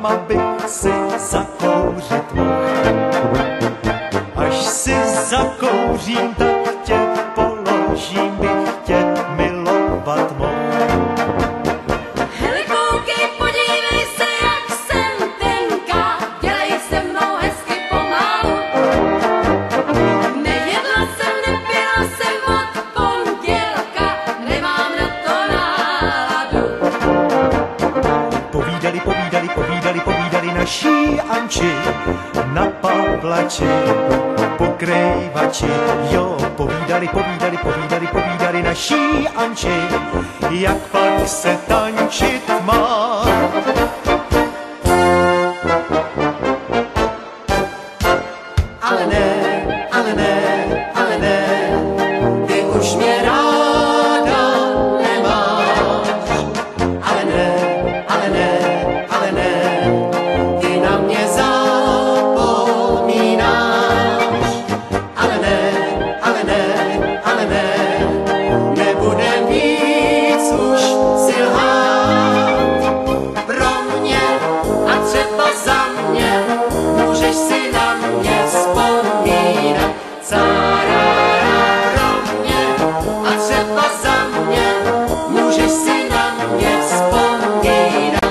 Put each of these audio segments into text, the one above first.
abych si zakouřit mohl. Až si zakouřím, tak tě položím, bych tě milovat mohl. Hele koukej, podívej se, jak jsem tenká, dělej se mnou hezky pomalu. Nejedla jsem, nepila jsem od pondělka, nemám na to náladu. Povídali naší Anči na Pavlači, pokrývači, jo, povídali naší Anči, jak pak se tančit má. Ale ne, ty už mě ráda nemáš. Ale ne, ty na mě zapomínáš. Ale ne, nebudem víc už si lhát. Pro mě a třeba za mě můžeš si na mě vzpomínat. Pro mě a třeba za mě můžeš si na mě vzpomínat.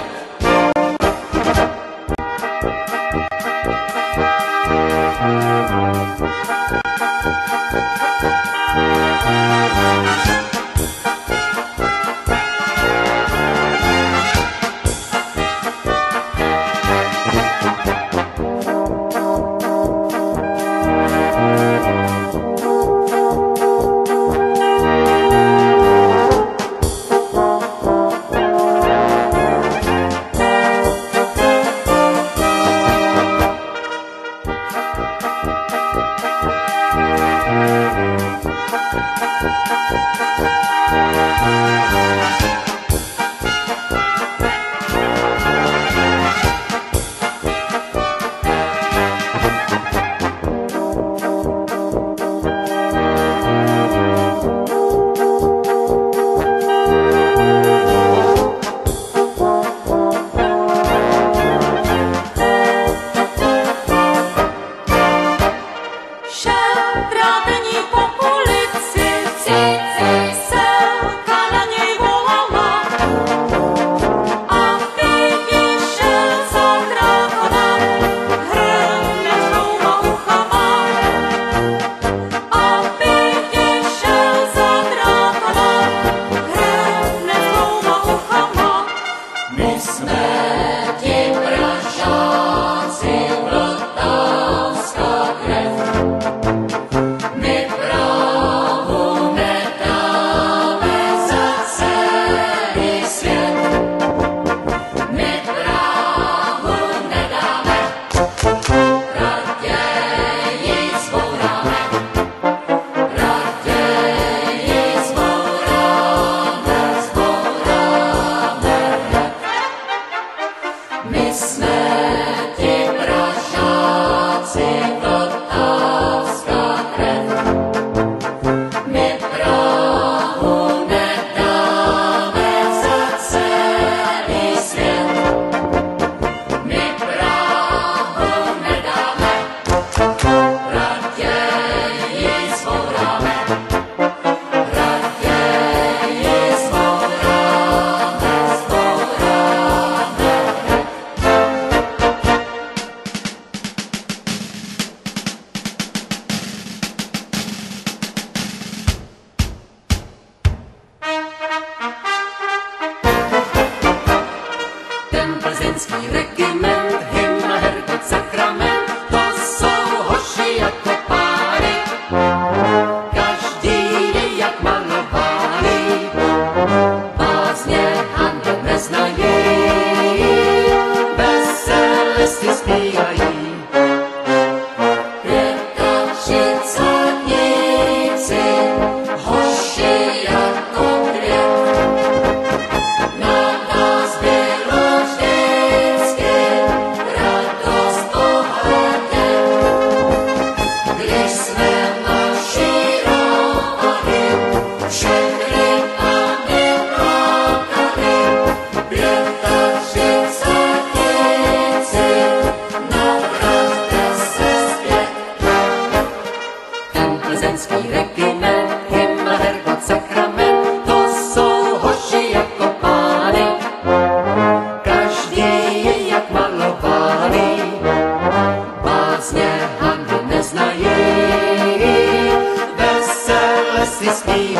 si s ním